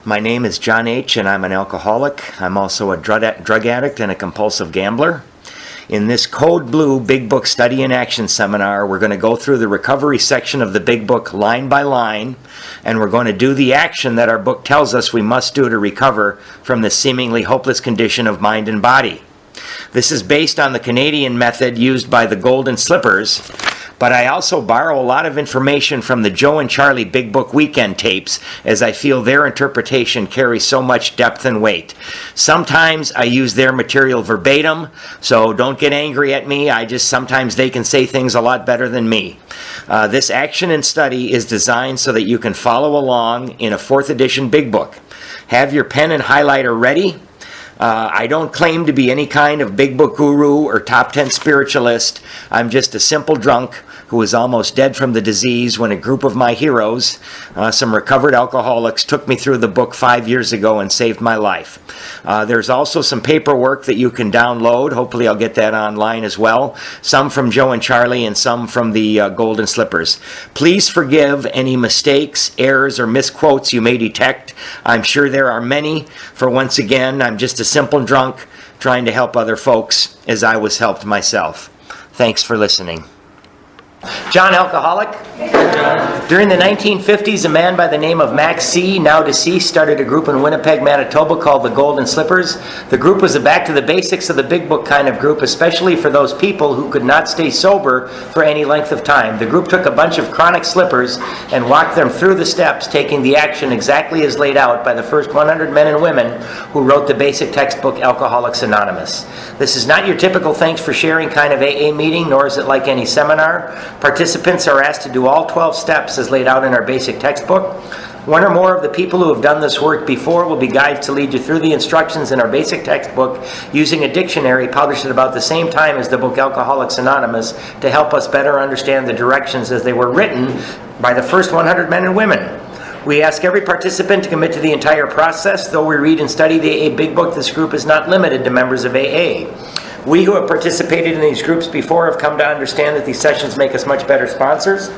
My name is John H., and I'm an alcoholic. I'm also a drug addict and a compulsive gambler. In this Code Blue Big Book Study in Action seminar, we're going to go through the recovery section of the Big Book line by line, and we're going to do the action that our book tells us we must do to recover from this seemingly hopeless condition of mind and body. This is based on the Canadian method used by the Golden Slippers, but I also borrow a lot of information from the Joe and Charlie Big Book Weekend tapes, as I feel their interpretation carries so much depth and weight. Sometimes I use their material verbatim, so don't get angry at me. Sometimes they can say things a lot better than me. This action and study is designed so that you can follow along in a 4th edition Big Book. Have your pen and highlighter ready. I don't claim to be any kind of big book guru or top 10 spiritualist. I'm just a simple drunk who was almost dead from the disease when a group of my heroes, some recovered alcoholics, took me through the book 5 years ago and saved my life. There's also some paperwork that you can download. Hopefully I'll get that online as well. Some from Joe and Charlie and some from the Golden Slippers. Please forgive any mistakes, errors, or misquotes you may detect. I'm sure there are many, for once again, I'm just a simple drunk trying to help other folks as I was helped myself. Thanks for listening. John, alcoholic. During the 1950s, a man by the name of Max C., now deceased, started a group in Winnipeg, Manitoba called the Golden Slippers. The group was a back to the basics of the Big Book kind of group, especially for those people who could not stay sober for any length of time. The group took a bunch of chronic slippers and walked them through the steps, taking the action exactly as laid out by the first 100 men and women who wrote the basic textbook Alcoholics Anonymous. This is not your typical thanks for sharing kind of AA meeting, nor is it like any seminar. Participants are asked to do all 12 steps as laid out in our basic textbook. One or more of the people who have done this work before will be guides to lead you through the instructions in our basic textbook using a dictionary published at about the same time as the book Alcoholics Anonymous to help us better understand the directions as they were written by the first 100 men and women. We ask every participant to commit to the entire process. Though we read and study the AA Big Book, this group is not limited to members of AA. We who have participated in these groups before have come to understand that these sessions make us much better sponsors.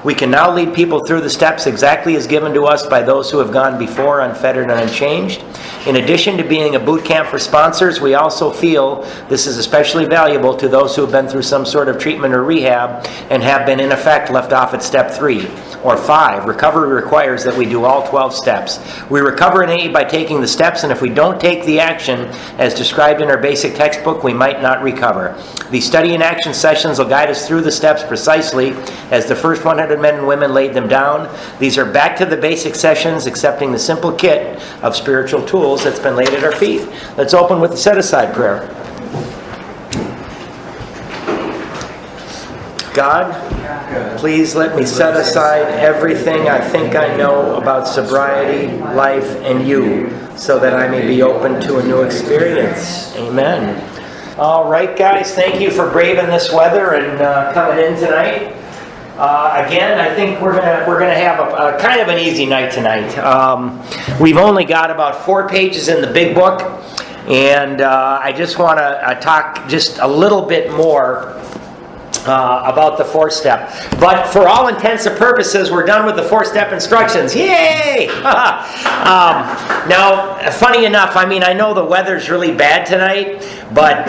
We can now lead people through the steps exactly as given to us by those who have gone before, unfettered and unchanged. In addition to being a boot camp for sponsors, we also feel this is especially valuable to those who have been through some sort of treatment or rehab and have been in effect left off at step 3 or 5. Recovery requires that we do all 12 steps. We recover in AA by taking the steps, and if we don't take the action as described in our basic textbook, we might not recover. These study and action sessions will guide us through the steps precisely as the first 100 men and women laid them down. These are back to the basic sessions, accepting the simple kit of spiritual tools that's been laid at our feet. Let's open with the set-aside prayer. God, please let me set aside everything I think I know about sobriety, life, and you, so that I may be open to a new experience. Amen. All right, guys, thank you for braving this weather and coming in tonight. Again, I think we're gonna have a kind of an easy night tonight. We've only got about 4 pages in the Big Book, and I just want to talk just a little bit more about the 4-step. But for all intents and purposes, we're done with the 4-step instructions. Yay! Now, funny enough, I mean, I know the weather's really bad tonight, but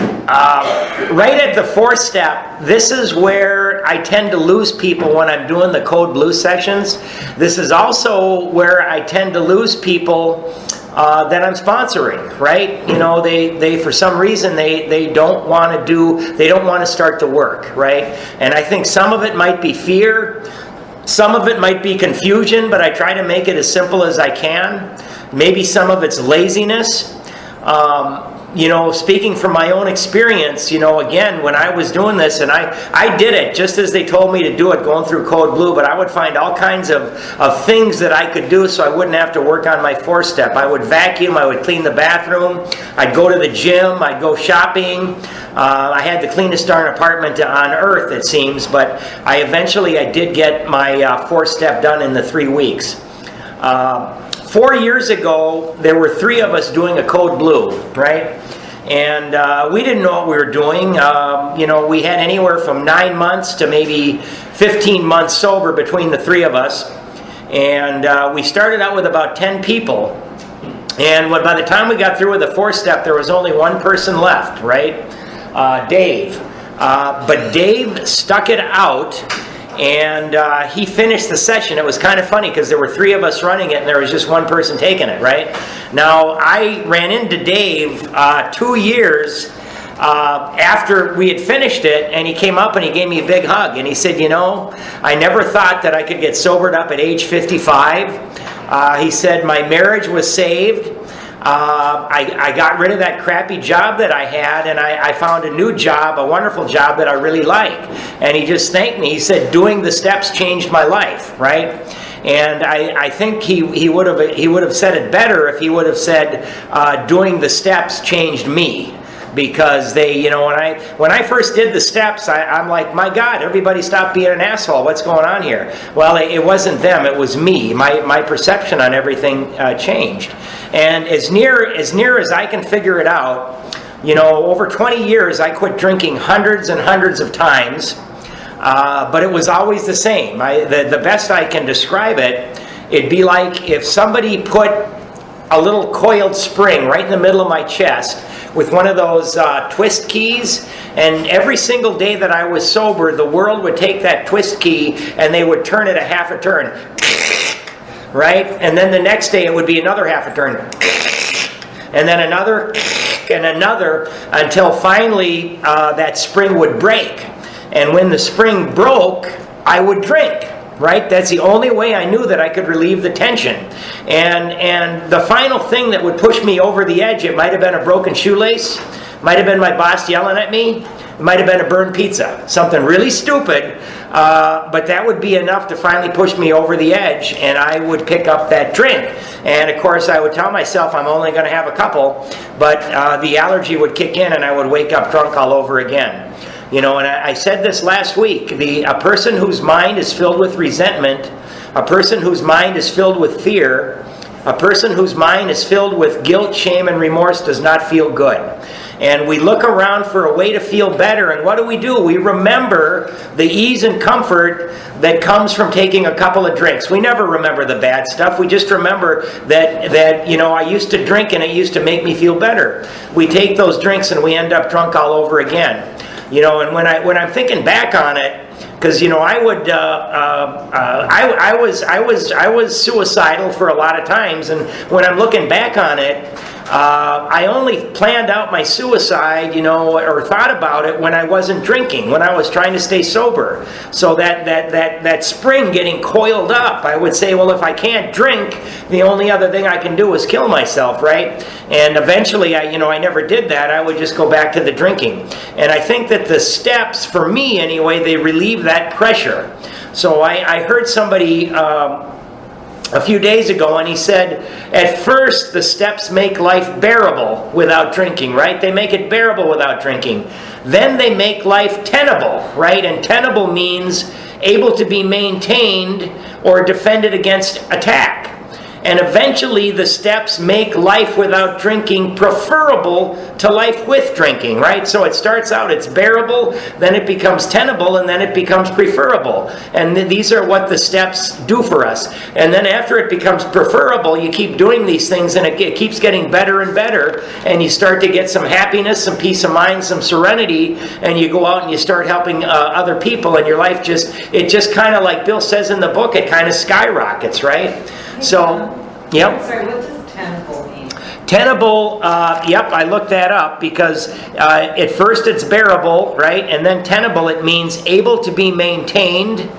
right at the 4th step, this is where I tend to lose people when I'm doing the Code Blue sessions. This is also where I tend to lose people that I'm sponsoring, right? You know, they for some reason they don't want to start the work, right? And I think some of it might be fear, some of it might be confusion, but I try to make it as simple as I can. Maybe some of it's laziness. You know, speaking from my own experience, you know, again, when I was doing this, and I did it just as they told me to do it, going through Code Blue, but I would find all kinds of things that I could do so I wouldn't have to work on my 4-step. I would vacuum, I would clean the bathroom, I'd go to the gym, I'd go shopping. I had the cleanest darn apartment on earth, it seems, but I did get my 4-step done in the 3 weeks. 4 years ago, there were 3 of us doing a Code Blue, right? And we didn't know what we were doing. You know, we had anywhere from 9 months to maybe 15 months sober between the 3 of us. And we started out with about 10 people. And by the time we got through with the 4-step, there was only one person left, right? Dave. But Dave stuck it out, and he finished the session. It was kind of funny because there were 3 of us running it, and there was just one person taking it, right? Now, I ran into Dave 2 years after we had finished it, and he came up and he gave me a big hug, and he said, I never thought that I could get sobered up at age 55. He said, my marriage was saved. I got rid of that crappy job that I had, and I found a new job, a wonderful job that I really like. And he just thanked me. He said, doing the steps changed my life, right? And I think he would have said it better if he would have said, doing the steps changed me. Because they, when I first did the steps, I'm like, my God, everybody stop being an asshole. What's going on here? Well, it wasn't them. It was me. My perception on everything changed. And as near as I can figure it out, over 20 years, I quit drinking hundreds and hundreds of times. But it was always the same. The best I can describe it, it'd be like if somebody put a little coiled spring right in the middle of my chest with one of those twist keys, and every single day that I was sober, the world would take that twist key and they would turn it a half a turn, right? And then the next day it would be another half a turn, and then another, and another, until finally that spring would break. And when the spring broke, I would drink. Right? That's the only way I knew that I could relieve the tension. And the final thing that would push me over the edge, it might have been a broken shoelace, might have been my boss yelling at me, it might have been a burned pizza. Something really stupid, but that would be enough to finally push me over the edge, and I would pick up that drink. And of course I would tell myself I'm only going to have a couple, but the allergy would kick in and I would wake up drunk all over again. And I said this last week, a person whose mind is filled with resentment, a person whose mind is filled with fear, a person whose mind is filled with guilt, shame, and remorse does not feel good. And we look around for a way to feel better, and what do? We remember the ease and comfort that comes from taking a couple of drinks. We never remember the bad stuff. We just remember that I used to drink and it used to make me feel better. We take those drinks and we end up drunk all over again. And when I'm thinking back on it, because I was suicidal for a lot of times, and when I'm looking back on it, I only planned out my suicide, or thought about it when I wasn't drinking, when I was trying to stay sober. So that spring getting coiled up, I would say, well, if I can't drink, the only other thing I can do is kill myself, right? And eventually, I never did that. I would just go back to the drinking. And I think that the steps, for me anyway, they relieve that pressure. So I heard somebody a few days ago, and he said, at first the steps make life bearable without drinking, right? They make it bearable without drinking. Then they make life tenable, right? And tenable means able to be maintained or defended against attack. And eventually the steps make life without drinking preferable to life with drinking, right? So it starts out, it's bearable, then it becomes tenable, and then it becomes preferable. And these are what the steps do for us. And then after it becomes preferable, you keep doing these things, and it keeps getting better and better, and you start to get some happiness, some peace of mind, some serenity, and you go out and you start helping other people, and your life just kind of, like Bill says in the book, it kind of skyrockets, right? So, yep. Sorry, what does tenable mean? Tenable, yep, I looked that up because at first it's bearable, right? And then tenable, it means able to be maintained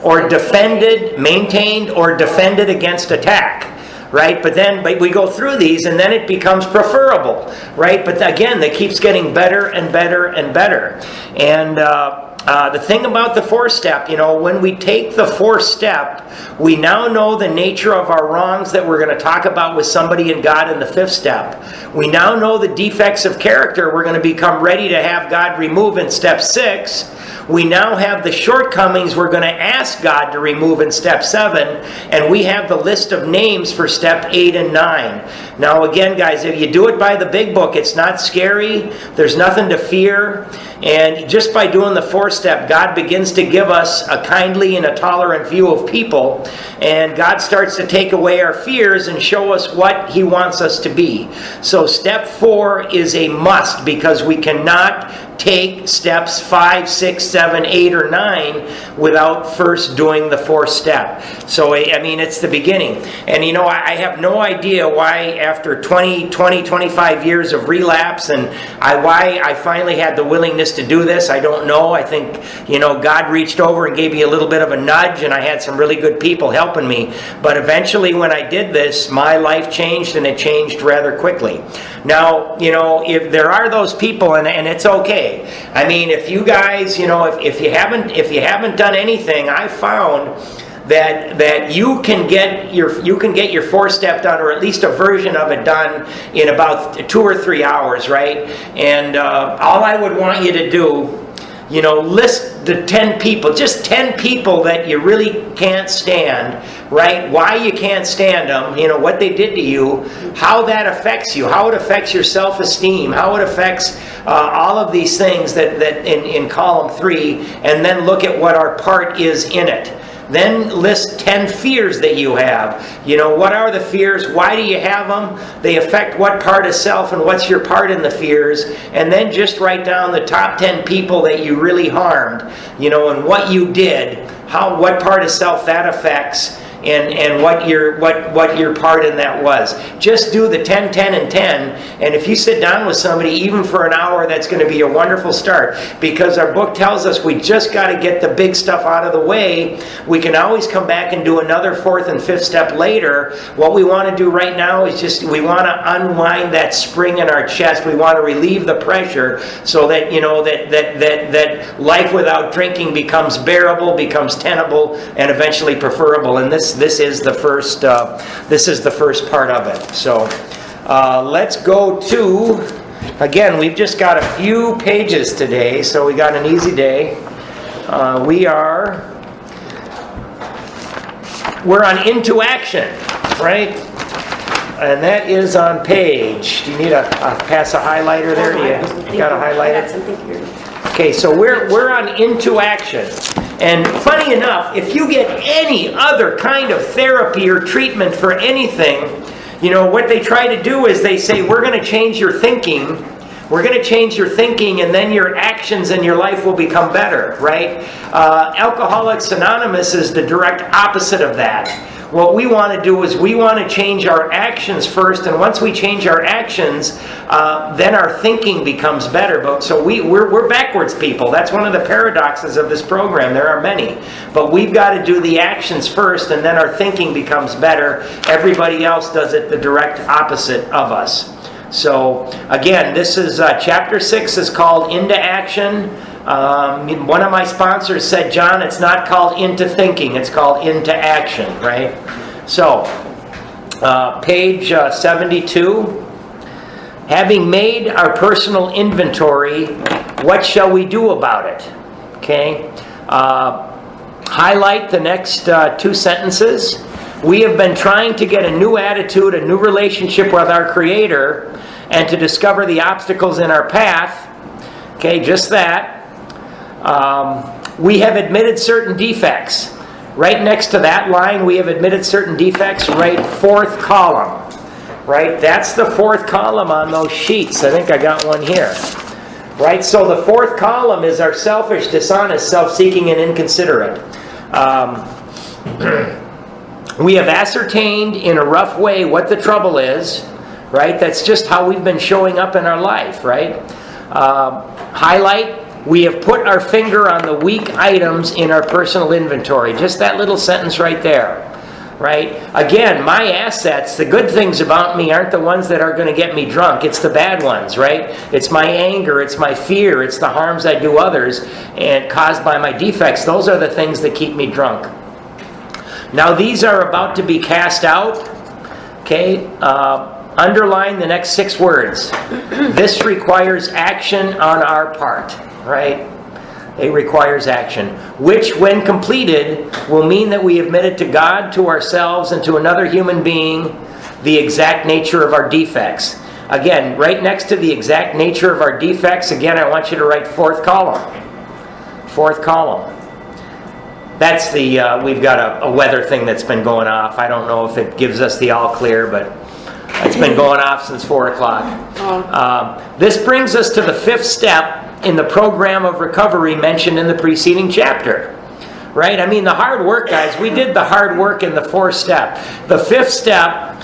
or defended, maintained or defended against attack. Right, but we go through these, and then it becomes preferable, right? But again, it keeps getting better and better and better. And the thing about the 4-step, when we take the 4-step, we now know the nature of our wrongs that we're going to talk about with somebody and God in the 5th step. We now know the defects of character we're going to become ready to have God remove in step 6. We now have the shortcomings we're going to ask God to remove in step 7, and we have the list of names for step 8 and 9. Now again, guys, if you do it by the big book, it's not scary. There's nothing to fear. And just by doing the 4th step, God begins to give us a kindly and a tolerant view of people. And God starts to take away our fears and show us what He wants us to be. So step 4 is a must, because we cannot take steps 5, 6, 7, 8, or 9 without first doing the 4th step. So, I mean, it's the beginning. And, you know, I have no idea why after 25 years of relapse and why I finally had the willingness to do this. I don't know. I think, you know, God reached over and gave me a little bit of a nudge, and I had some really good people helping me. But eventually when I did this, my life changed, and it changed rather quickly. Now, you know, if there are those people, and it's okay. I mean, if you guys, you know, if you haven't done anything, I found that you can get your 4th step done, or at least a version of it done, in about 2 or 3 hours, right? And all I would want you to do, you know, list the 10 people, just 10 people that you really can't stand, right? Why you can't stand them, you know, what they did to you, how that affects you, how it affects your self-esteem, how it affects all of these things that in column 3, and then look at what our part is in it. Then list 10 fears that you have. You know, what are the fears? Why do you have them? They affect what part of self, and what's your part in the fears? And then just write down the top 10 people that you really harmed, you know, and what you did, what part of self that affects, and what your part in that was. Just do the 10, 10, and 10, and if you sit down with somebody even for an hour, that's going to be a wonderful start, because our book tells us we just got to get the big stuff out of the way. We can always come back and do another 4th and 5th step later. What we want to do right now is just, we want to unwind that spring in our chest. We want to relieve the pressure, so that, you know, that life without drinking becomes bearable, becomes tenable, and eventually preferable. And this is the first part of it. So let's go to, again, we've just got a few pages today, so we got an easy day. We're on Into Action, right? And that is on page, do you need a pass a highlighter there? You got a highlighter? Okay, so we're on Into Action. And funny enough, if you get any other kind of therapy or treatment for anything, you know, what they try to do is they say, we're going to change your thinking. We're going to change your thinking, and then your actions and your life will become better, right? Alcoholics Anonymous is the direct opposite of that. What we want to do is we want to change our actions first, and once we change our actions, then our thinking becomes better. But so we're backwards people. That's one of the paradoxes of this program. There are many, but we've got to do the actions first, and then our thinking becomes better. Everybody else does it the direct opposite of us. So again, this is chapter 6 is called Into Action. One of my sponsors said, John, it's not called Into Thinking, it's called Into Action, right? So, page 72. Having made our personal inventory, what shall we do about it? Okay. Highlight the next 2 sentences. We have been trying to get a new attitude, a new relationship with our Creator, and to discover the obstacles in our path. Okay, just that. We have admitted certain defects. Right next to that line, we have admitted certain defects, right? 4th column. Right? That's the 4th column on those sheets. I think I got one here. Right? So the 4th column is our selfish, dishonest, self-seeking, and inconsiderate. We have ascertained in a rough way what the trouble is. Right? That's just how we've been showing up in our life. Right? Highlight. We have put our finger on the weak items in our personal inventory. Just that little sentence right there. Right? Again, my assets, the good things about me aren't the ones that are going to get me drunk. It's the bad ones, right? It's my anger, it's my fear, it's the harms I do others and caused by my defects. Those are the things that keep me drunk. Now these are about to be cast out. Okay? Underline the next 6 words. This requires action on our part. Right? It requires action, which when completed will mean that we admitted to God, to ourselves, and to another human being the exact nature of our defects. Again, right next to the exact nature of our defects, again, I want you to write fourth column. Fourth column. That's the, we've got a weather thing that's been going off. I don't know if it gives us the all clear, but it's been going off since 4 o'clock. This brings us to the fifth step in the program of recovery mentioned in the preceding chapter. Right? I mean, the hard work, guys, we did the hard work in the fourth step. The fifth step,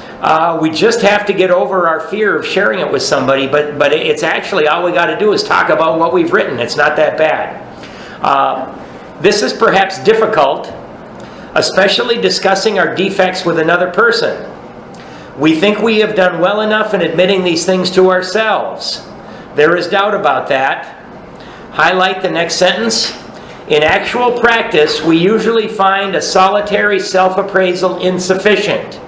we just have to get over our fear of sharing it with somebody, but it's actually all we got to do is talk about what we've written. It's not that bad. This is perhaps difficult, especially discussing our defects with another person. We think we have done well enough in admitting these things to ourselves. There is doubt about that. Highlight the next sentence. In actual practice, we usually find a solitary self-appraisal insufficient.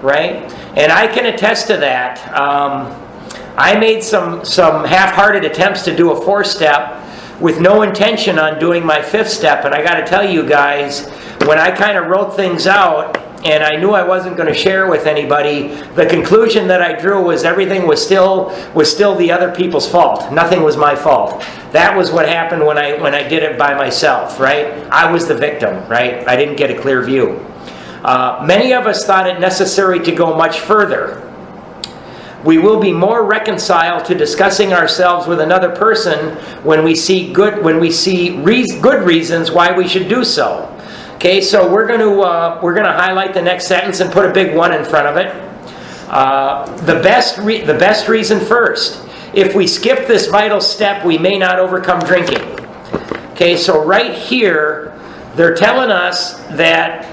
Right? And I can attest to that. I made some half-hearted attempts to do a fourth step with no intention on doing my fifth step. And I got to tell you guys, when I kind of wrote things out and I knew I wasn't going to share with anybody, the conclusion that I drew was everything was still the other people's fault. Nothing was my fault. That was what happened when I did it by myself, right? I was the victim, right? I didn't get a clear view. Many of us thought it necessary to go much further. We will be more reconciled to discussing ourselves with another person when we see good reasons why we should do so. Okay, so we're going to highlight the next sentence and put a big one in front of it. The best reason first. If we skip this vital step, we may not overcome drinking. Okay, so right here, they're telling us that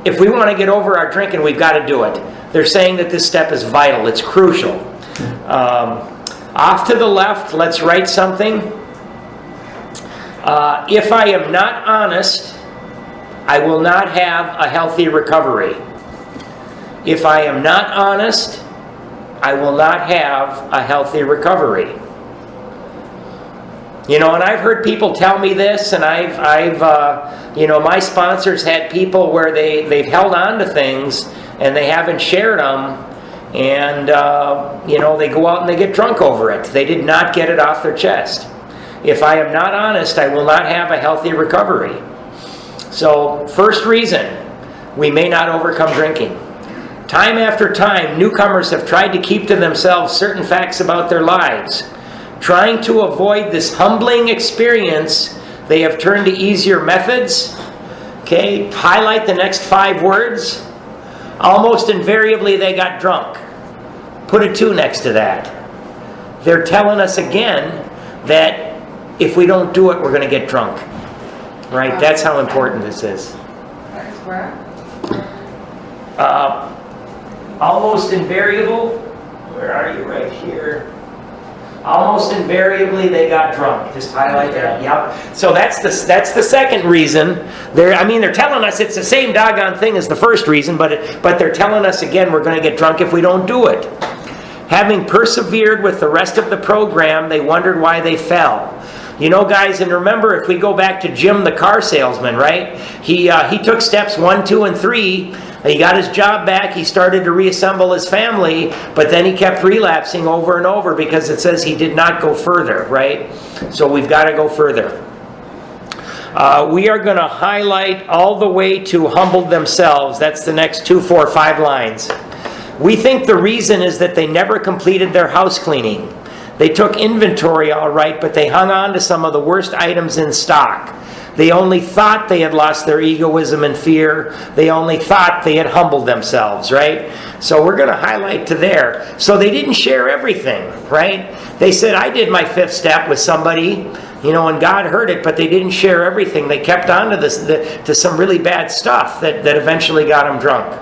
if we want to get over our drinking, we've got to do it. They're saying that this step is vital. It's crucial. Off to the left, let's write something. If I am not honest, I will not have a healthy recovery. If I am not honest, I will not have a healthy recovery. You know, and I've heard people tell me this, and I've my sponsors had people where they've held on to things and they haven't shared them, and they go out and they get drunk over it. They did not get it off their chest. If I am not honest, I will not have a healthy recovery. So, first reason, we may not overcome drinking. Time after time, newcomers have tried to keep to themselves certain facts about their lives. Trying to avoid this humbling experience, they have turned to easier methods. Okay, highlight the next 5 words. Almost invariably, they got drunk. Put a 2 next to that. They're telling us again that if we don't do it, we're going to get drunk. Right? That's how important this is. That's where? Almost invariable. Where are you? Right here. Almost invariably, they got drunk. Just highlight that. Yep. So that's the second reason. They're telling us it's the same doggone thing as the first reason, but they're telling us again we're going to get drunk if we don't do it. Having persevered with the rest of the program, they wondered why they fell. You know, guys, and remember, if we go back to Jim the car salesman, right? He took steps 1, 2, and 3. He got his job back. He started to reassemble his family, but then he kept relapsing over and over because it says he did not go further, right? So we've got to go further. We are going to highlight all the way to humbled themselves. That's the next 2, 4, 5 lines. We think the reason is that they never completed their house cleaning. They took inventory all right, but they hung on to some of the worst items in stock. They only thought they had lost their egoism and fear. They only thought they had humbled themselves, right? So we're going to highlight to there. So they didn't share everything, right? They said, I did my 5th step with somebody, and God heard it, but they didn't share everything. They kept on to to some really bad stuff that eventually got them drunk.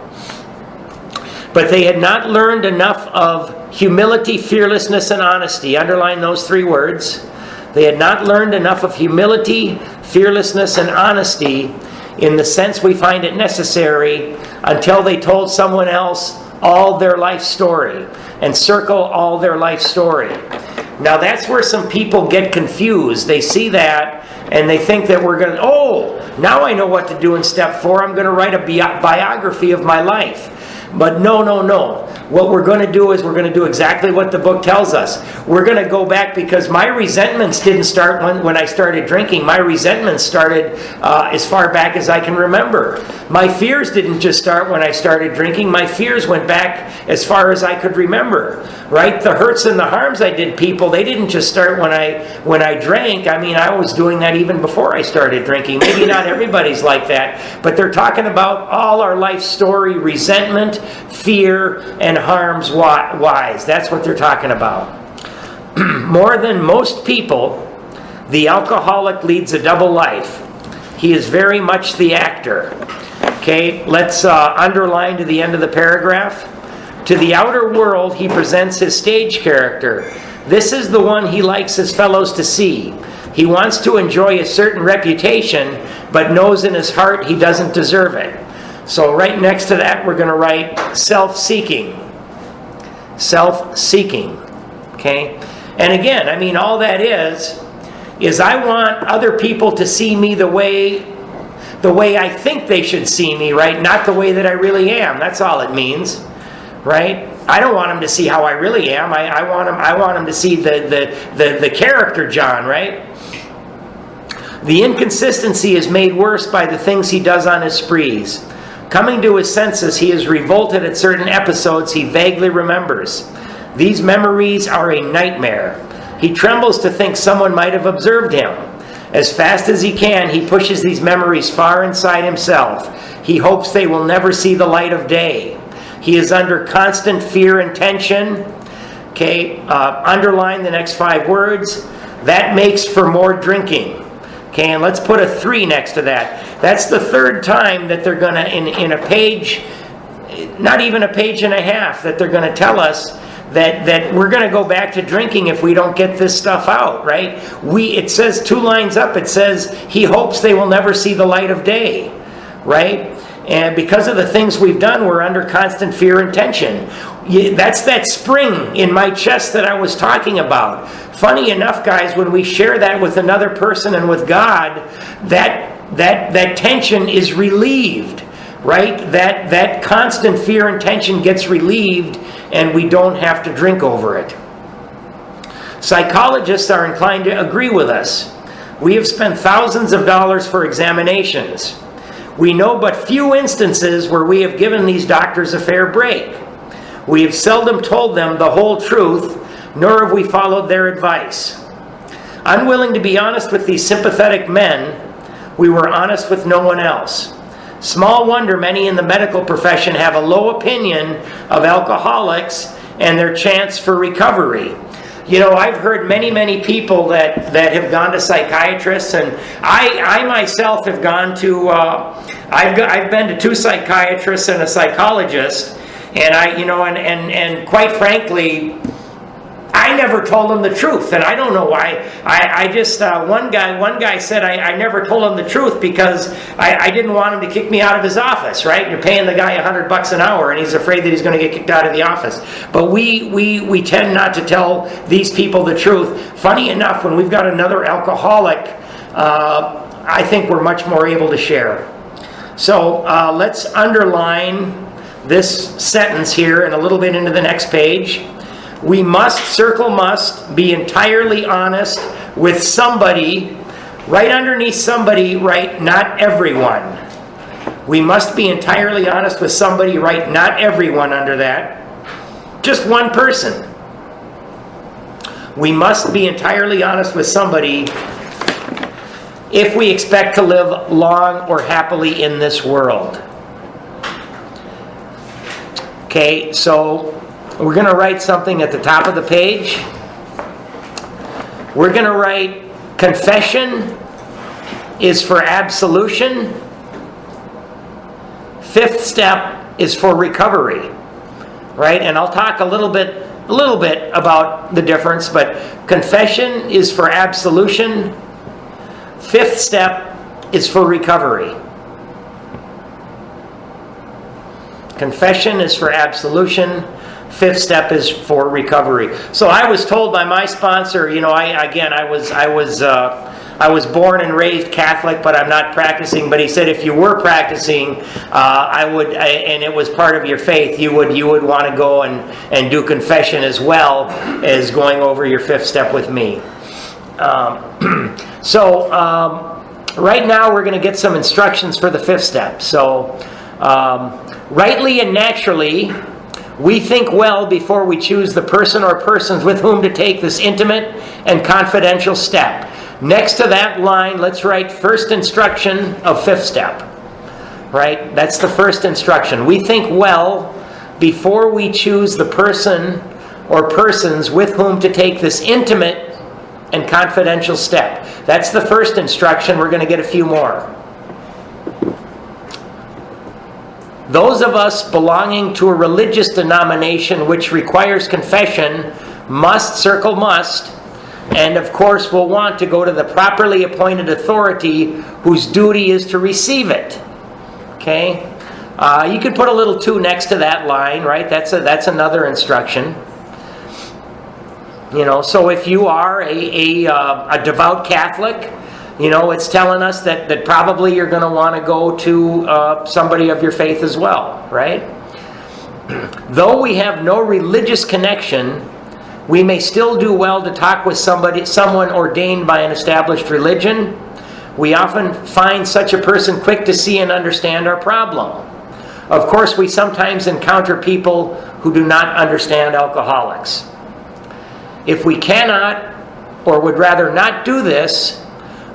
But they had not learned enough of humility, fearlessness, and honesty. Underline those 3 words. They had not learned enough of humility, fearlessness, and honesty in the sense we find it necessary until they told someone else all their life story. And circle all their life story. Now that's where some people get confused. They see that And they think that we're going to, now I know what to do in step 4. I'm going to write a biography of my life. But no. What we're going to do is we're going to do exactly what the book tells us. We're going to go back, because my resentments didn't start when I started drinking. My resentments started as far back as I can remember. My fears didn't just start when I started drinking. My fears went back as far as I could remember. Right? The hurts and the harms I did people, they didn't just start when I drank. I mean, I was doing that even before I started drinking. Maybe not everybody's like that, but they're talking about all our life story: resentment, fear, and harms wise. That's what they're talking about. More than most people, the alcoholic leads a double life. He is very much the actor. Okay, let's underline to the end of the paragraph. To the outer world, he presents his stage character. This is the one he likes his fellows to see. He wants to enjoy a certain reputation, but knows in his heart he doesn't deserve it. So right next to that, we're going to write self-seeking. Self-seeking. Okay? And again, I mean, all that is I want other people to see me the way I think they should see me, right? Not the way that I really am. That's all it means, right? I don't want them to see how I really am. I want them to see the character John, right? The inconsistency is made worse by the things he does on his sprees. Coming to his senses, he is revolted at certain episodes he vaguely remembers. These memories are a nightmare. He trembles to think someone might have observed him. As fast as he can, he pushes these memories far inside himself. He hopes they will never see the light of day. He is under constant fear and tension. Okay, underline the next 5 words. That makes for more drinking. Okay, and let's put a 3 next to that. That's the 3rd time that they're going to, in a page, not even a page and a half, that they're going to tell us that we're going to go back to drinking if we don't get this stuff out, right? It says 2 lines up, it says, he hopes they will never see the light of day, right? And because of the things we've done, we're under constant fear and tension. That's that spring in my chest that I was talking about. Funny enough, guys, when we share that with another person and with God, that tension is relieved, right? That constant fear and tension gets relieved, and we don't have to drink over it. Psychologists are inclined to agree with us. We have spent thousands of dollars for examinations. We know but few instances where we have given these doctors a fair break. We have seldom told them the whole truth, nor have we followed their advice. Unwilling to be honest with these sympathetic men, we were honest with no one else. Small wonder many in the medical profession have a low opinion of alcoholics and their chance for recovery. You know, I've heard many people that have gone to psychiatrists, and I myself have gone to, I've been to 2 psychiatrists and a psychologist, and and quite frankly, I never told him the truth, and I don't know why. I just one guy said I never told him the truth because I didn't want him to kick me out of his office. Right? You're paying the guy $100 an hour, and he's afraid that he's going to get kicked out of the office. But we tend not to tell these people the truth. Funny enough, when we've got another alcoholic, I think we're much more able to share. So let's underline this sentence here and a little bit into the next page. We must be entirely honest with somebody. Right underneath somebody, right, not everyone. We must be entirely honest with somebody, right, not everyone under that. Just one person. We must be entirely honest with somebody if we expect to live long or happily in this world. Okay, so we're going to write something at the top of the page. We're going to write confession is for absolution. 5th step is for recovery. Right? And I'll talk a little bit about the difference, but confession is for absolution. 5th step is for recovery. Confession is for absolution. 5th step is for recovery. So I was told by my sponsor, I I was born and raised Catholic, but I'm not practicing. But he said if you were practicing, and it was part of your faith, you would want to go and do confession as well as going over your fifth step with me. Right now we're going to get some instructions for the fifth step. So, rightly and naturally, we think well before we choose the person or persons with whom to take this intimate and confidential step. Next to that line, let's write first instruction of fifth step. Right? That's the first instruction. We think well before we choose the person or persons with whom to take this intimate and confidential step. That's the first instruction. We're going to get a few more. Those of us belonging to a religious denomination which requires confession must, and of course will want to go to the properly appointed authority whose duty is to receive it. Okay? You could put a little 2 next to that line, right? That's another instruction. So if you are a devout Catholic, it's telling us that probably you're going to want to go to somebody of your faith as well, right? Though we have no religious connection, we may still do well to talk with someone ordained by an established religion. We often find such a person quick to see and understand our problem. Of course, we sometimes encounter people who do not understand alcoholics. If we cannot, or would rather not do this,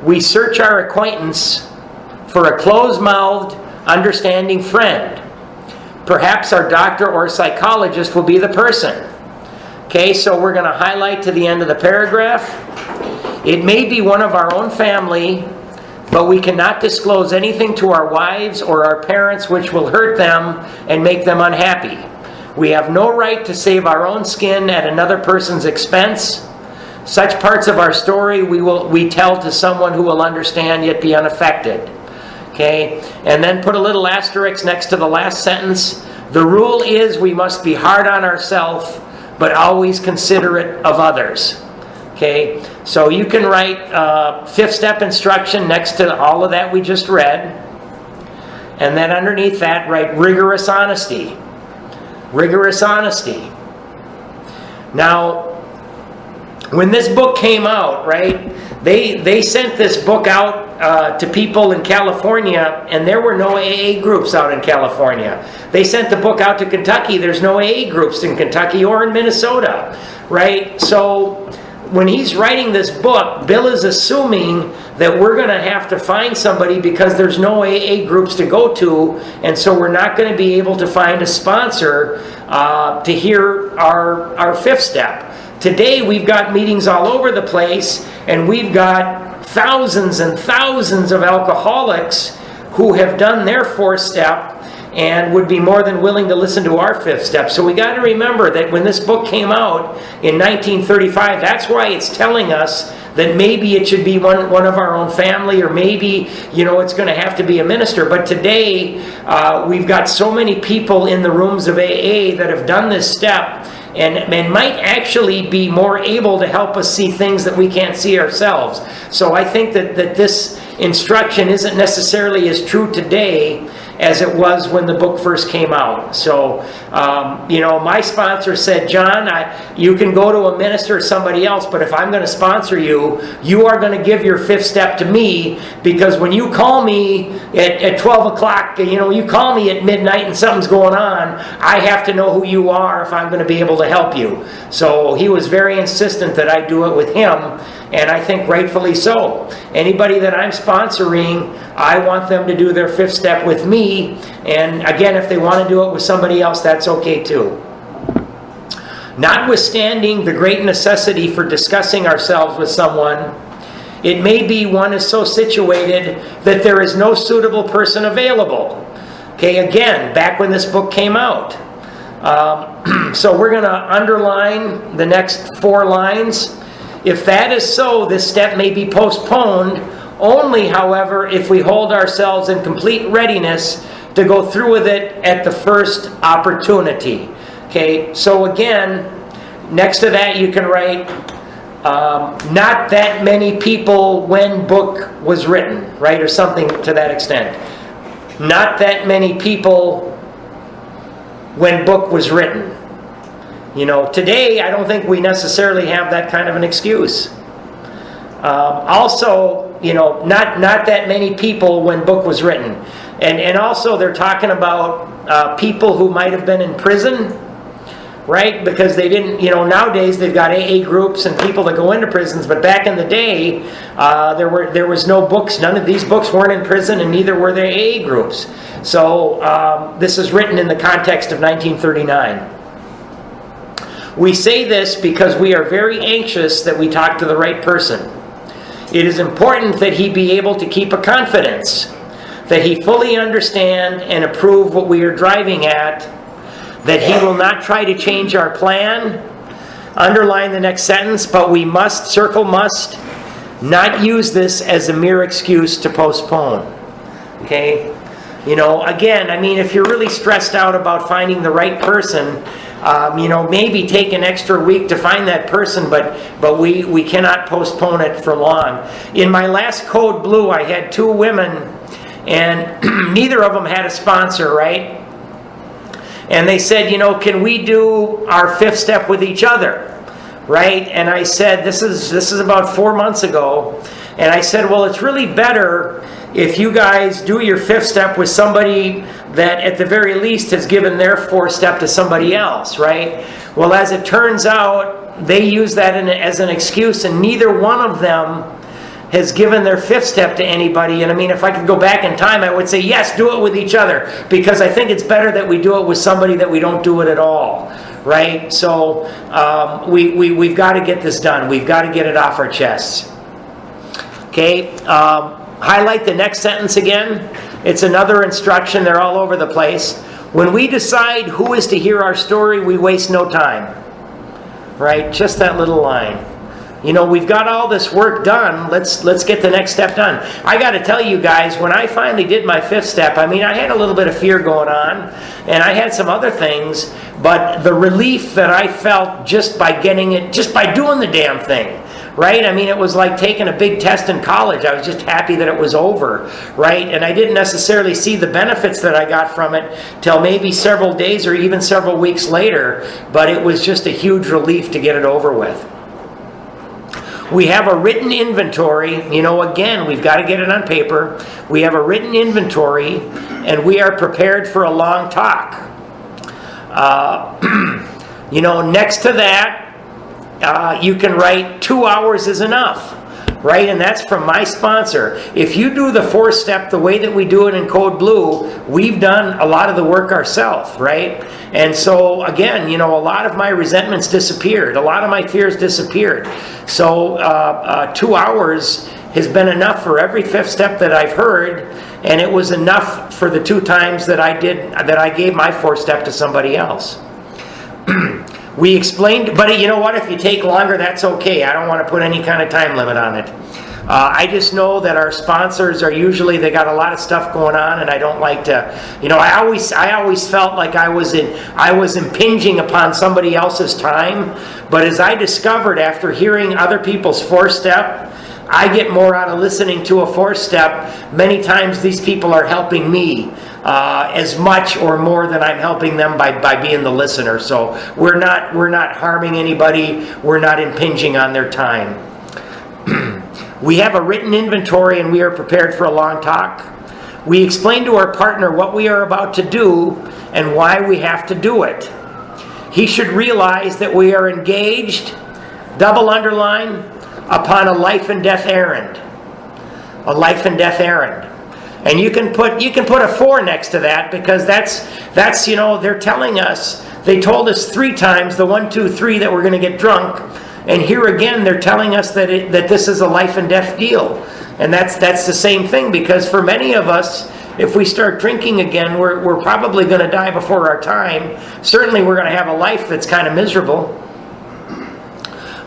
we search our acquaintance for a closed-mouthed, understanding friend. Perhaps our doctor or psychologist will be the person. Okay, so we're going to highlight to the end of the paragraph. It may be one of our own family, but we cannot disclose anything to our wives or our parents which will hurt them and make them unhappy. We have no right to save our own skin at another person's expense. Such parts of our story we tell to someone who will understand yet be unaffected. Okay? And then put a little asterisk next to the last sentence. The rule is we must be hard on ourselves, but always considerate of others. Okay? So you can write fifth step instruction next to all of that we just read. And then underneath that, write rigorous honesty. Rigorous honesty. Now, when this book came out, right, they sent this book out to people in California, and there were no AA groups out in California. They sent the book out to Kentucky. There's no AA groups in Kentucky or in Minnesota, right? So when he's writing this book, Bill is assuming that we're going to have to find somebody because there's no AA groups to go to, and so we're not going to be able to find a sponsor to hear our fifth step. Today we've got meetings all over the place, and we've got thousands and thousands of alcoholics who have done their fourth step and would be more than willing to listen to our fifth step. So we got to remember that when this book came out in 1935, that's why it's telling us that maybe it should be one of our own family, or maybe, it's going to have to be a minister. But today, we've got so many people in the rooms of AA that have done this step and might actually be more able to help us see things that we can't see ourselves. So I think that this instruction isn't necessarily as true today as it was when the book first came out. So, my sponsor said, John, you can go to a minister or somebody else, but if I'm going to sponsor you, you are going to give your fifth step to me, because when you call me at 12 o'clock, you call me at midnight and something's going on, I have to know who you are if I'm going to be able to help you. So he was very insistent that I do it with him, and I think rightfully so. Anybody that I'm sponsoring, I want them to do their fifth step with me. And again, if they want to do it with somebody else, that's okay too. Notwithstanding the great necessity for discussing ourselves with someone, it may be one is so situated that there is no suitable person available. Okay, again, back when this book came out. So we're going to underline the next 4 lines. If that is so, this step may be postponed, only, however, if we hold ourselves in complete readiness to go through with it at the first opportunity. Okay, so again, next to that you can write not that many people when book was written, right? Or something to that extent. Not that many people when book was written. Today I don't think we necessarily have that kind of an excuse. Also, not that many people when book was written. And also they're talking about people who might have been in prison, right? Because they didn't, nowadays they've got AA groups and people that go into prisons, but back in the day, there was no books. None of these books weren't in prison, and neither were there AA groups. So this is written in the context of 1939. We say this because we are very anxious that we talk to the right person. It is important that he be able to keep a confidence, that he fully understand and approve what we are driving at, that he will not try to change our plan. Underline the next sentence, but we must not use this as a mere excuse to postpone. Okay? Again, if you're really stressed out about finding the right person, maybe take an extra week to find that person, but we cannot postpone it for long. In my last Code Blue, I had 2 women, and neither of them had a sponsor, right? And they said, can we do our 5th step with each other? Right? And I said, this is about 4 months ago. And I said, well, it's really better if you guys do your 5th step with somebody that at the very least has given their 4th step to somebody else, right? Well, as it turns out, they use that as an excuse, and neither one of them has given their 5th step to anybody. And if I could go back in time, I would say, yes, do it with each other, because I think it's better that we do it with somebody that we don't do it at all, right? So we've got to get this done. We've got to get it off our chests. Okay, highlight the next sentence again. It's another instruction. They're all over the place. When we decide who is to hear our story, we waste no time, right? Just that little line. We've got all this work done. Let's get the next step done. I got to tell you guys, when I finally did my 5th step, I had a little bit of fear going on, and I had some other things, but the relief that I felt just by doing the damn thing, right? It was like taking a big test in college. I was just happy that it was over, right? And I didn't necessarily see the benefits that I got from it till maybe several days or even several weeks later, but it was just a huge relief to get it over with. We have a written inventory. Again, we've got to get it on paper. We have a written inventory, and we are prepared for a long talk. Next to that, you can write 2 hours is enough, right? And that's from my sponsor. If you do the 4th step the way that we do it in Code Blue, we've done a lot of the work ourselves, right? And so, again, a lot of my resentments disappeared. A lot of my fears disappeared. So 2 hours has been enough for every 5th step that I've heard, and it was enough for the 2 times that I gave my 4th step to somebody else. We explained, but you know what? If you take longer, that's okay. I don't want to put any kind of time limit on it. I just know that our sponsors are usually, they got a lot of stuff going on, and I don't like to, I always felt like I was impinging upon somebody else's time. But as I discovered after hearing other people's 4th step, I get more out of listening to a 4th step. Many times these people are helping me as much or more than I'm helping them by being the listener. So we're not harming anybody. We're not impinging on their time. We have a written inventory, and we are prepared for a long talk. We explain to our partner what we are about to do and why we have to do it. He should realize that we are engaged, double underline, upon a life and death errand. A life and death errand. And you can put a 4 next to that, because that's they're telling us, they told us 3 times, the 1, 2, 3, that we're going to get drunk. And here again, they're telling us that this is a life and death deal. And that's the same thing, because for many of us, if we start drinking again, we're probably going to die before our time. Certainly we're going to have a life that's kind of miserable.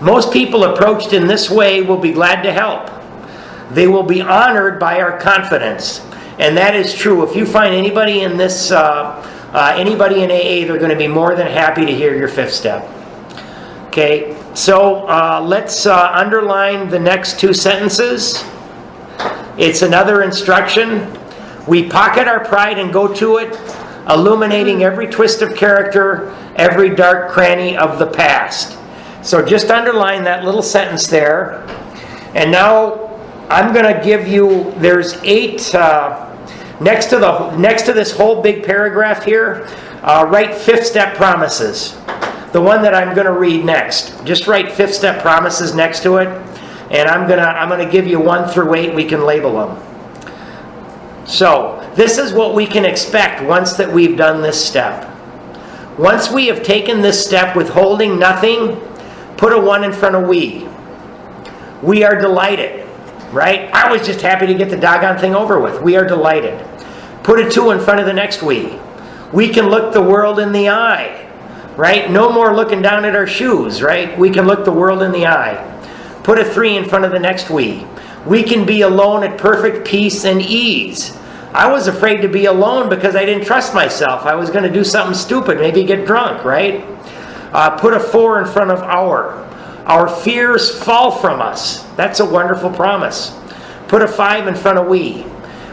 Most people approached in this way will be glad to help. They will be honored by our confidence. And that is true. If you find anybody in this, anybody in AA, they're going to be more than happy to hear your 5th step. Okay, So let's underline the next two sentences. It's another instruction. We pocket our pride and go to it, illuminating every twist of character, every dark cranny of the past. So just underline that little sentence there. And now I'm going to give you, there's 8, next to this whole big paragraph here, write 5th step promises. The one that I'm going to read next. Just write 5th step promises next to it. And I'm going to give you 1 through 8. We can label them. So, this is what we can expect once that we've done this step. Once we have taken this step withholding nothing, put a 1 in front of we. We are delighted, right? I was just happy to get the doggone thing over with. We are delighted. Put a 2 in front of the next we. We can look the world in the eye, right? No more looking down at our shoes, right? We can look the world in the eye. Put a 3 in front of the next we. We can be alone at perfect peace and ease. I was afraid to be alone because I didn't trust myself. I was going to do something stupid, maybe get drunk, right? Put a 4 in front of our. Our fears fall from us. That's a wonderful promise. Put a 5 in front of we.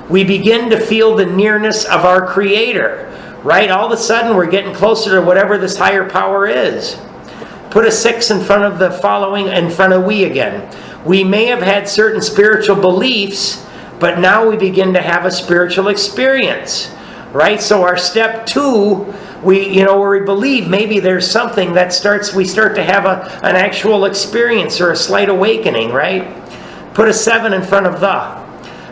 We begin to feel the nearness of our Creator, right? All of a sudden we're getting closer to whatever this higher power is. Put a 6 in front of the following, in front of we again. We may have had certain spiritual beliefs, but now we begin to have a spiritual experience, right? So our step 2, where we believe maybe there's something that we start to have an actual experience or a slight awakening, right? Put a 7 in front of the.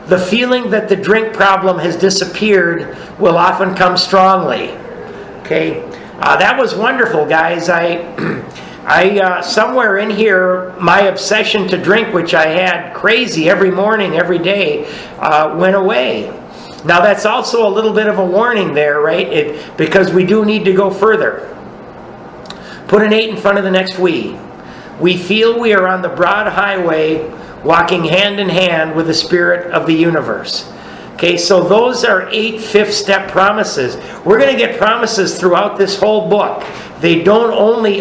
The feeling that the drink problem has disappeared will often come strongly. Okay, that was wonderful, guys. I somewhere in here, my obsession to drink, which I had crazy every morning, every day, went away. Now that's also a little bit of a warning there, right? Because we do need to go further. Put an 8 in front of the next we. We feel we are on the broad highway, walking hand in hand with the Spirit of the universe. Okay, so those are 8 5th step promises. We're going to get promises throughout this whole book. They not only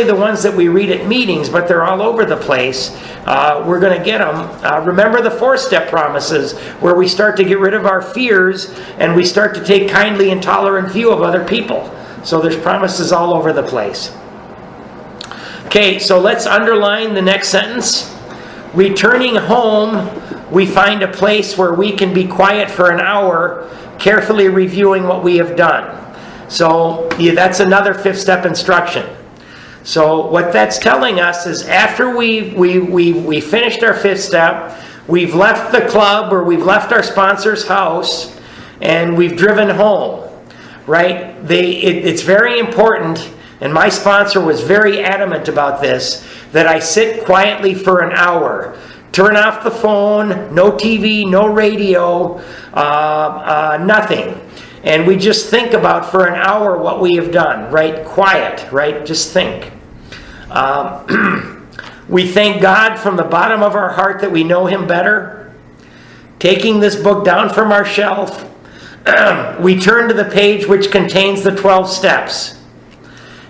the ones that we read at meetings, but they're all over the place. We're going to get them. Remember the 4th step promises, where we start to get rid of our fears and we start to take kindly and tolerant view of other people. So there's promises all over the place. Okay, so let's underline the next sentence. Returning home, we find a place where we can be quiet for an hour, carefully reviewing what we have done. So that's another 5th step instruction. So what that's telling us is after we finished our 5th step, we've left the club or we've left our sponsor's house, and we've driven home, right? It's very important, and my sponsor was very adamant about this, that I sit quietly for an hour. Turn off the phone, no TV, no radio, nothing. And we just think about for an hour what we have done, right? Quiet, right? Just think. We thank God from the bottom of our heart that we know Him better. Taking this book down from our shelf, we turn to the page which contains the 12 steps.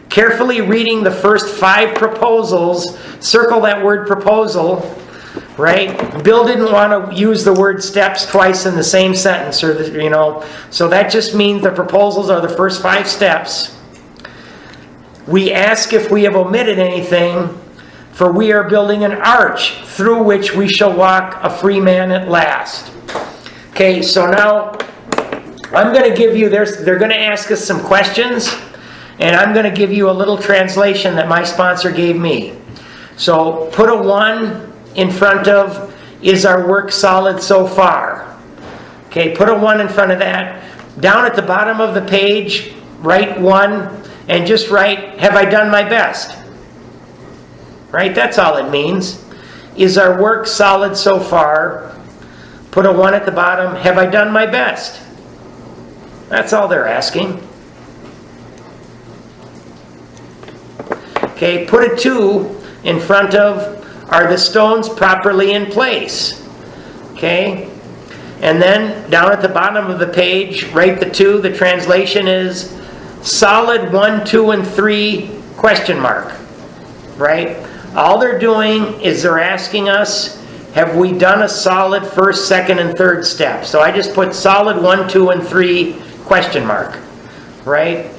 Carefully reading the first 5 proposals, circle that word proposal, right? Bill didn't want to use the word steps twice in the same sentence, so that just means the proposals are the first 5 steps. We ask if we have omitted anything, for we are building an arch through which we shall walk a free man at last. Okay, so now I'm going to give you, they're going to ask us some questions, and I'm going to give you a little translation that my sponsor gave me. So put a 1 in front of, is our work solid so far? Okay, put a 1 in front of that. Down at the bottom of the page, write 1 and just write, have I done my best? Right, that's all it means. Is our work solid so far? Put a 1 at the bottom, have I done my best? That's all they're asking. Okay, put a 2 in front of, are the stones properly in place? Okay, and then down at the bottom of the page, write the 2. The translation is solid 1, 2, and 3 question mark. Right? All they're doing is they're asking us, have we done a solid first, second, and third step? So I just put solid 1, 2, and 3 question mark, right?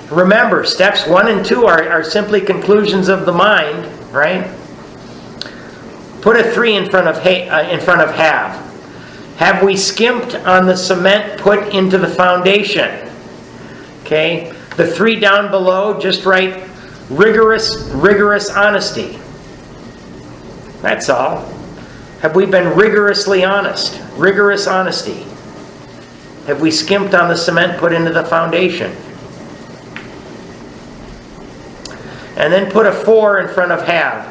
Remember, steps 1 and 2 are simply conclusions of the mind, right? Put a 3 in front of have. Have we skimped on the cement put into the foundation? Okay. The 3 down below, just write rigorous honesty. That's all. Have we been rigorously honest? Rigorous honesty. Have we skimped on the cement put into the foundation? And then put a 4 in front of have.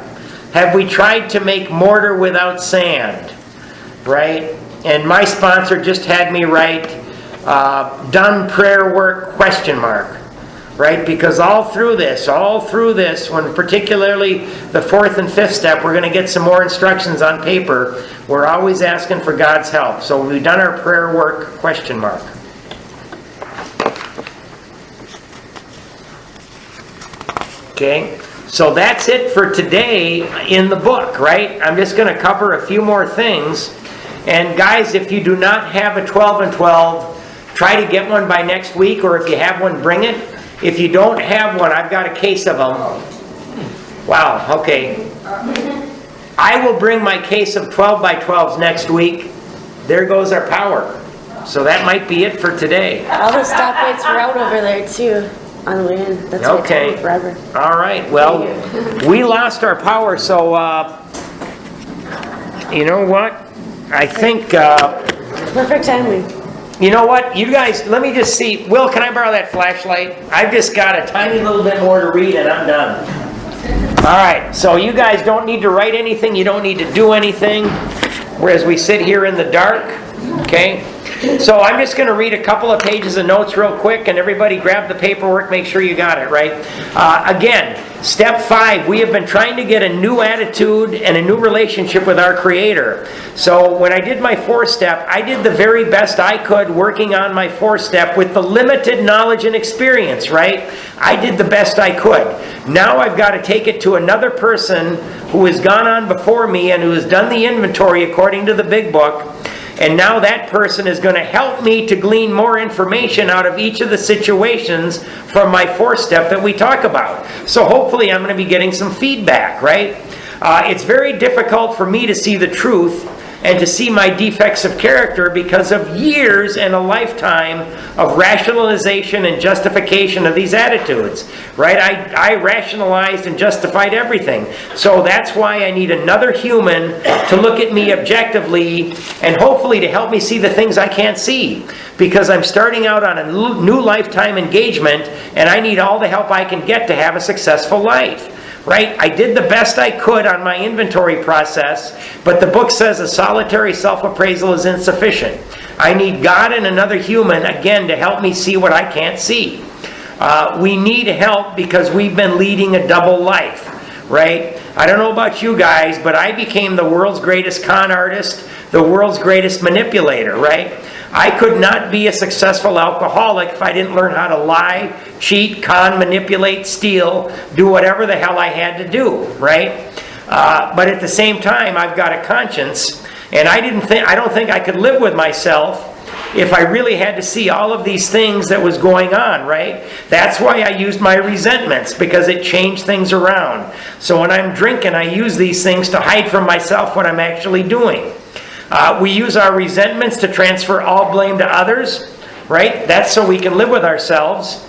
Have we tried to make mortar without sand? Right? And my sponsor just had me write done prayer work question mark. Right? Because all through this, when particularly the 4th and 5th step, we're going to get some more instructions on paper. We're always asking for God's help. So we've done our prayer work question mark. Okay? So that's it for today in the book, right? I'm just going to cover a few more things. And guys, if you do not have a 12 and 12, try to get one by next week, or if you have one, bring it. If you don't have one, I've got a case of them. Wow, okay. I will bring my case of 12 by 12s next week. There goes our power. So that might be it for today. All the stoplights were out over there too on the way in. That's why it took me forever. All right. Well, we lost our power, so you know what? I think Perfect timing. you know what? You guys, let me just see. Will, can I borrow that flashlight? I've just got a tiny little bit more to read and I'm done. All right. So you guys don't need to write anything. You don't need to do anything. Whereas we sit here in the dark. Okay? So I'm just going to read a couple of pages of notes real quick, and everybody grab the paperwork, make sure you got it, right? Again, step 5, we have been trying to get a new attitude and a new relationship with our Creator. So when I did my 4th step, I did the very best I could working on my 4th step with the limited knowledge and experience, right? I did the best I could. Now I've got to take it to another person who has gone on before me and who has done the inventory according to the big book. And now that person is going to help me to glean more information out of each of the situations from my 4th step that we talk about. So hopefully I'm going to be getting some feedback, right? It's very difficult for me to see the truth and to see my defects of character because of years and a lifetime of rationalization and justification of these attitudes, right? I rationalized and justified everything. So that's why I need another human to look at me objectively and hopefully to help me see the things I can't see, because I'm starting out on a new lifetime engagement and I need all the help I can get to have a successful life. Right? I did the best I could on my inventory process, but the book says a solitary self-appraisal is insufficient. I need God and another human, again, to help me see what I can't see. We need help because we've been leading a double life, right? I don't know about you guys, but I became the world's greatest con artist, the world's greatest manipulator, right? I could not be a successful alcoholic if I didn't learn how to lie, cheat, con, manipulate, steal, do whatever the hell I had to do, right? But at the same time, I've got a conscience, and I don't think I could live with myself if I really had to see all of these things that was going on, right? That's why I used my resentments, because it changed things around. So when I'm drinking, I use these things to hide from myself what I'm actually doing. We use our resentments to transfer all blame to others, right? That's so we can live with ourselves.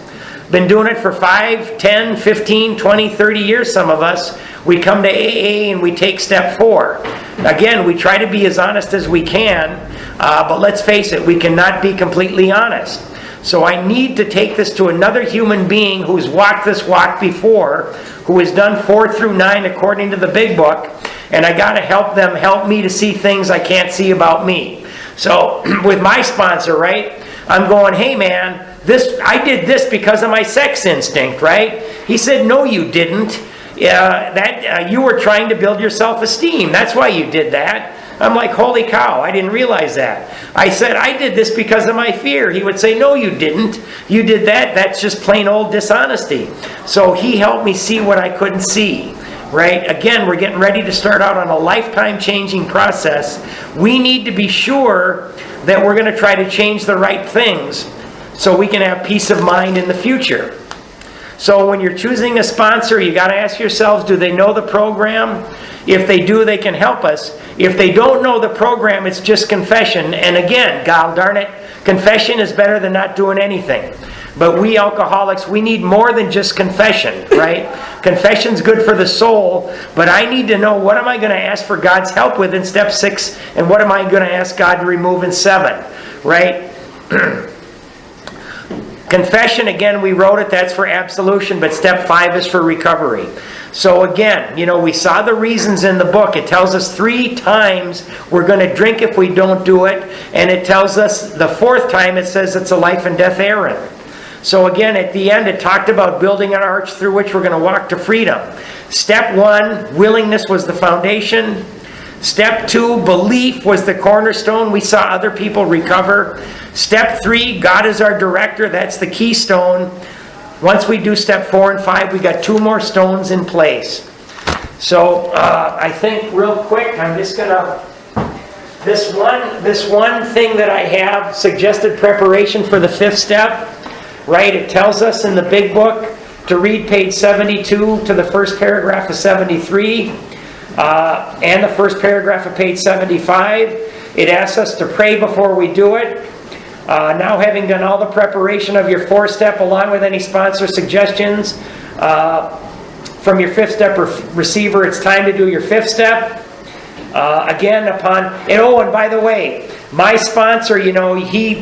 Been doing it for 5, 10, 15, 20, 30 years, some of us. We come to AA and we take step 4. Again, we try to be as honest as we can, but let's face it, we cannot be completely honest. So I need to take this to another human being who's walked this walk before, who has done 4 through 9 according to the big book, and I got to help them help me to see things I can't see about me. So with my sponsor, right, I'm going, hey man, I did this because of my sex instinct, right? He said, no, you didn't. You were trying to build your self-esteem. That's why you did that. I'm like, holy cow, I didn't realize that. I said, I did this because of my fear. He would say, no, you didn't. You did that. That's just plain old dishonesty. So he helped me see what I couldn't see. right? Again, we're getting ready to start out on a lifetime-changing process. We need to be sure that we're going to try to change the right things so we can have peace of mind in the future. So when you're choosing a sponsor, you got to ask yourselves, do they know the program? If they do, they can help us. If they don't know the program, it's just confession. And again, God darn it, confession is better than not doing anything. But we alcoholics, we need more than just confession, right? Confession's good for the soul, but I need to know, what am I going to ask for God's help with in step 6, and what am I going to ask God to remove in 7, right? Confession, again, we wrote it, that's for absolution, but step 5 is for recovery. So again, we saw the reasons in the book. It tells us 3 times we're going to drink if we don't do it, and it tells us the 4th time it says it's a life and death errand. So again, at the end, it talked about building an arch through which we're going to walk to freedom. Step 1, willingness was the foundation. Step 2, belief was the cornerstone. We saw other people recover. Step 3, God is our director. That's the keystone. Once we do step 4 and 5, we got 2 more stones in place. So I think real quick, I'm just going to... This one thing that I have, suggested preparation for the 5th step, right? It tells us in the big book to read page 72 to the first paragraph of 73. And the first paragraph of page 75. It asks us to pray before we do it. Now, having done all the preparation of your 4th step, along with any sponsor suggestions from your 5th step receiver, it's time to do your 5th step. Again, and by the way, my sponsor,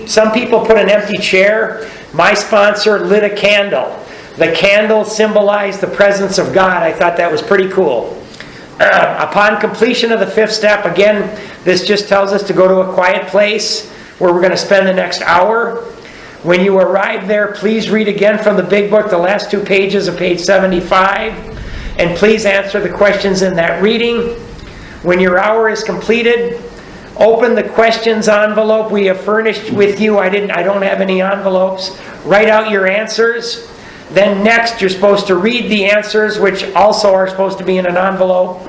some people put an empty chair. My sponsor lit a candle. The candle symbolized the presence of God. I thought that was pretty cool. Upon completion of the 5th step, again, this just tells us to go to a quiet place where we're going to spend the next hour. When you arrive there, please read again from the big book the last 2 pages of page 75, and please answer the questions in that reading. When your hour is completed, open the questions envelope we have furnished with you. I don't have any envelopes. Write out your answers. Then next, you're supposed to read the answers, which also are supposed to be in an envelope.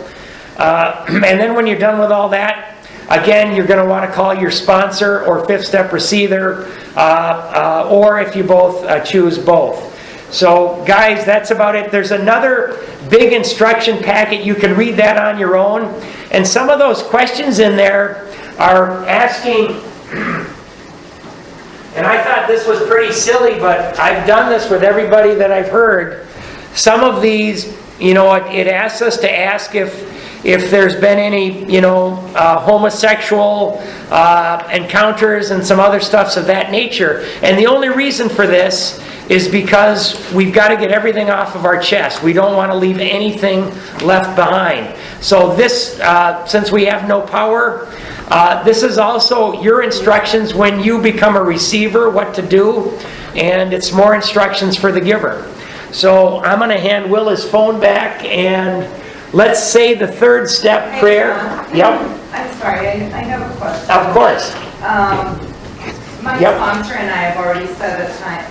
And then when you're done with all that, again, you're going to want to call your sponsor or 5th step receiver, or if you both choose both. So guys, that's about it. There's another big instruction packet. You can read that on your own. And some of those questions in there are asking... And I thought this was pretty silly, but I've done this with everybody that I've heard. Some of these, it asks us to ask if there's been any, homosexual encounters and some other stuffs of that nature. And the only reason for this is because we've got to get everything off of our chest. We don't want to leave anything left behind. So this, since we have no power... this is also your instructions when you become a receiver, what to do, and it's more instructions for the giver. So I'm going to hand Will his phone back, and let's say the 3rd step prayer. Yep. I'm sorry, I have a question. Of course. My sponsor and I have already set time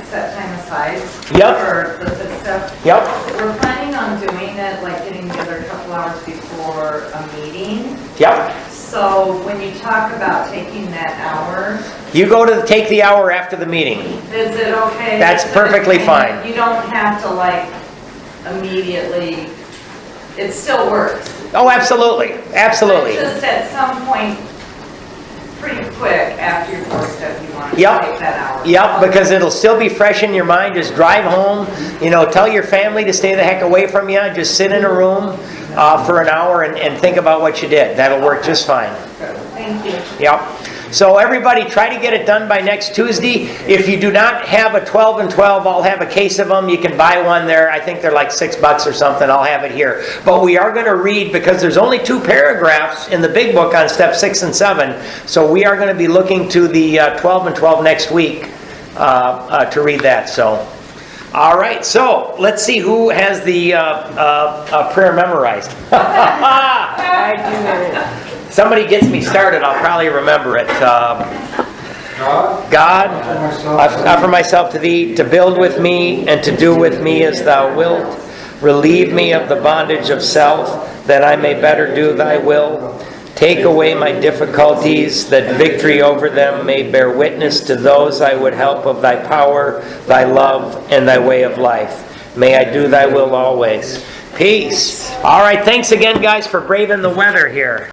aside for the 5th step. Yep. We're planning on doing it, like getting together a couple hours before a meeting. Yep. So when you talk about taking that hour... You go to take the hour after the meeting. Is it okay? That's perfectly fine. You don't have to immediately... It still works. Oh, absolutely. Absolutely. But just at some point, pretty quick after your 4th step, you want to take that hour. Yep, because it'll still be fresh in your mind. Just drive home. Tell your family to stay the heck away from you. Just sit in a room for an hour and think about what you did. That'll work just fine. Thank you. Yep. So everybody, try to get it done by next Tuesday. If you do not have a 12 and 12, I'll have a case of them. You can buy one there. I think they're like $6 or something. I'll have it here. But we are going to read, because there's only 2 paragraphs in the big book on step 6 and 7. So we are going to be looking to the 12 and 12 next week to read that. So, all right. So let's see who has the prayer memorized. I do know. Somebody gets me started, I'll probably remember it. God, I offer myself to Thee to build with me and to do with me as Thou wilt. Relieve me of the bondage of self, that I may better do thy will. Take away my difficulties, that victory over them may bear witness to those I would help of thy power, thy love, and thy way of life. May I do thy will always. Peace. All right, thanks again, guys, for braving the weather here.